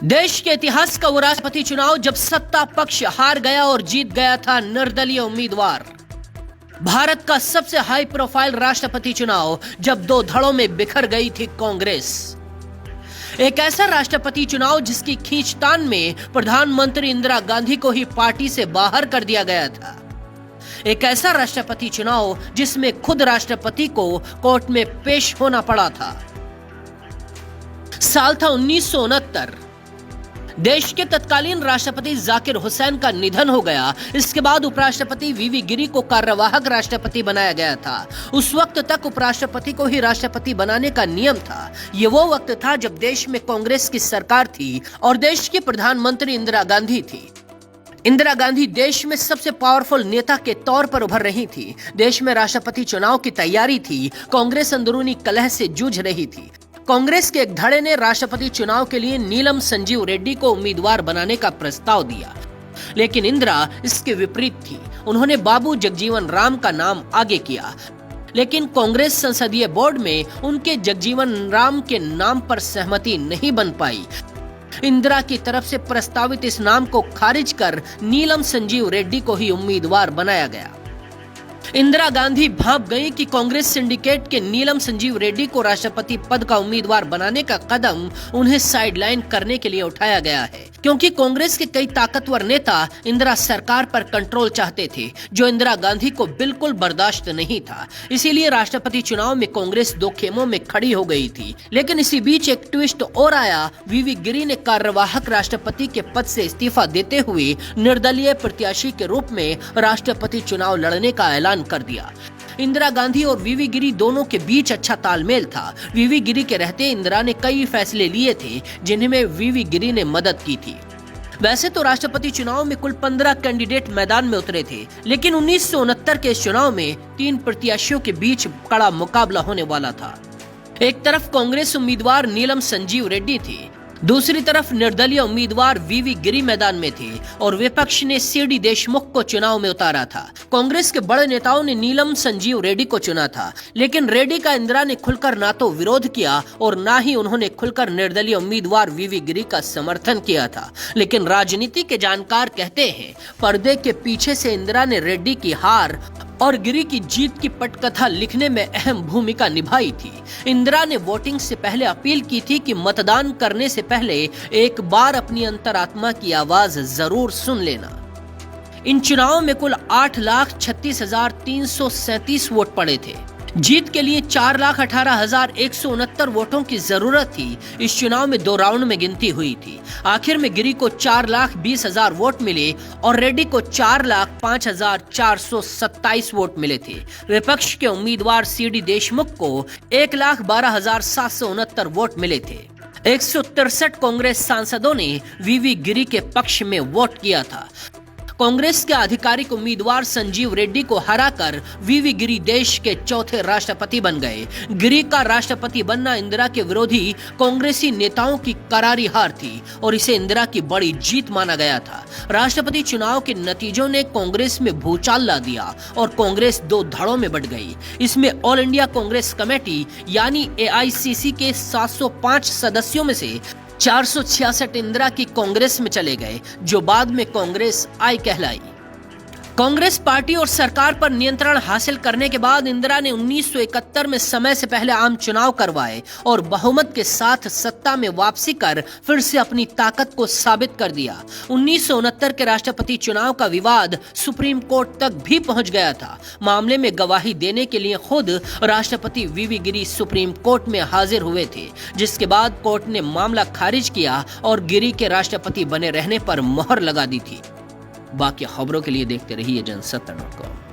देश के इतिहास का वो राष्ट्रपति चुनाव जब सत्ता पक्ष हार गया और जीत गया था निर्दलीय उम्मीदवार। भारत का सबसे हाई प्रोफाइल राष्ट्रपति चुनाव जब दो धड़ों में बिखर गई थी कांग्रेस। एक ऐसा राष्ट्रपति चुनाव जिसकी खींचतान में प्रधानमंत्री इंदिरा गांधी को ही पार्टी से बाहर कर दिया गया था। एक ऐसा राष्ट्रपति चुनाव जिसमें खुद राष्ट्रपति को कोर्ट में पेश होना पड़ा था। साल था 1969। देश के तत्कालीन राष्ट्रपति जाकिर हुसैन का निधन हो गया। इसके बाद उपराष्ट्रपति वीवी गिरी को कार्यवाहक राष्ट्रपति बनाया गया था। उस वक्त तक उपराष्ट्रपति को ही राष्ट्रपति बनाने का नियम था। ये वो वक्त था जब देश में कांग्रेस की सरकार थी और देश की प्रधानमंत्री इंदिरा गांधी थी। इंदिरा गांधी देश में सबसे पावरफुल नेता के तौर पर उभर रही थी। देश में राष्ट्रपति चुनाव की तैयारी थी। कांग्रेस अंदरूनी कलह से जूझ रही थी। कांग्रेस के एक धड़े ने राष्ट्रपति चुनाव के लिए नीलम संजीव रेड्डी को उम्मीदवार बनाने का प्रस्ताव दिया, लेकिन इंदिरा इसके विपरीत थी। उन्होंने बाबू जगजीवन राम का नाम आगे किया, लेकिन कांग्रेस संसदीय बोर्ड में उनके जगजीवन राम के नाम पर सहमति नहीं बन पाई। इंदिरा की तरफ से प्रस्तावित इस नाम को खारिज कर नीलम संजीव रेड्डी को ही उम्मीदवार बनाया गया। इंदिरा गांधी भांप गई कि कांग्रेस सिंडिकेट के नीलम संजीव रेड्डी को राष्ट्रपति पद का उम्मीदवार बनाने का कदम उन्हें साइडलाइन करने के लिए उठाया गया है, क्योंकि कांग्रेस के कई ताकतवर नेता इंदिरा सरकार पर कंट्रोल चाहते थे, जो इंदिरा गांधी को बिल्कुल बर्दाश्त नहीं था। इसीलिए राष्ट्रपति चुनाव में कांग्रेस दो खेमों में खड़ी हो गई थी। लेकिन इसी बीच एक ट्विस्ट और आया। वीवी गिरी ने कार्यवाहक राष्ट्रपति के पद से इस्तीफा देते हुए निर्दलीय प्रत्याशी के रूप में राष्ट्रपति चुनाव लड़ने का ऐलान कर दिया। इंदिरा गांधी और वीवी गिरी दोनों के बीच अच्छा तालमेल था। वीवी गिरी के रहते इंदिरा ने कई फैसले लिए थे जिनमें वीवी गिरी ने मदद की थी। वैसे तो राष्ट्रपति चुनाव में कुल 15 कैंडिडेट मैदान में उतरे थे, लेकिन 1969 के इस चुनाव में 3 प्रत्याशियों के बीच कड़ा मुकाबला होने वाला था। एक तरफ कांग्रेस उम्मीदवार नीलम संजीव रेड्डी थी, दूसरी तरफ निर्दलीय उम्मीदवार वीवी गिरी मैदान में थे और विपक्ष ने सीडी देशमुख को चुनाव में उतारा था। कांग्रेस के बड़े नेताओं ने नीलम संजीव रेड्डी को चुना था, लेकिन रेड्डी का इंदिरा ने खुलकर ना तो विरोध किया और ना ही उन्होंने खुलकर निर्दलीय उम्मीदवार वीवी गिरी का समर्थन किया था। लेकिन राजनीति के जानकार कहते हैं, पर्दे के पीछे से इंदिरा ने रेड्डी की हार और गिरी की जीत की पटकथा लिखने में अहम भूमिका निभाई थी। इंदिरा ने वोटिंग से पहले अपील की थी कि मतदान करने से पहले एक बार अपनी अंतरात्मा की आवाज जरूर सुन लेना। इन चुनावों में कुल 8,36,337 वोट पड़े थे। जीत के लिए 4,18,169 वोटों की जरूरत थी। इस चुनाव में 2 राउंड में गिनती हुई थी। आखिर में गिरी को 4,20,000 वोट मिले और रेड्डी को 4,05,427 वोट मिले थे। विपक्ष के उम्मीदवार सीडी देशमुख को 1,12,769 वोट मिले थे। 163 कांग्रेस सांसदों ने वीवी गिरी के पक्ष में वोट किया था। कांग्रेस के आधिकारिक उम्मीदवार संजीव रेड्डी को हराकर वीवी गिरी देश के चौथे राष्ट्रपति बन गए। गिरी का राष्ट्रपति बनना इंदिरा के विरोधी कांग्रेसी नेताओं की करारी हार थी और इसे इंदिरा की बड़ी जीत माना गया था। राष्ट्रपति चुनाव के नतीजों ने कांग्रेस में भूचाल ला दिया और कांग्रेस 2 धड़ों में बंट गई। इसमें ऑल इंडिया कांग्रेस कमेटी यानी AICC के 705 सदस्यों में से 466 इंदिरा की कांग्रेस में चले गए, जो बाद में कांग्रेस आई कहलाई। कांग्रेस पार्टी और सरकार पर नियंत्रण हासिल करने के बाद इंदिरा ने 1971 में समय से पहले आम चुनाव करवाए और बहुमत के साथ सत्ता में वापसी कर फिर से अपनी ताकत को साबित कर दिया। 1969 के राष्ट्रपति चुनाव का विवाद सुप्रीम कोर्ट तक भी पहुंच गया था। मामले में गवाही देने के लिए खुद राष्ट्रपति वीवी गिरी सुप्रीम कोर्ट में हाजिर हुए थे, जिसके बाद कोर्ट ने मामला खारिज किया और गिरी के राष्ट्रपति बने रहने पर मोहर लगा दी थी। बाकी खबरों के लिए देखते रहिए जनसत्ता.com।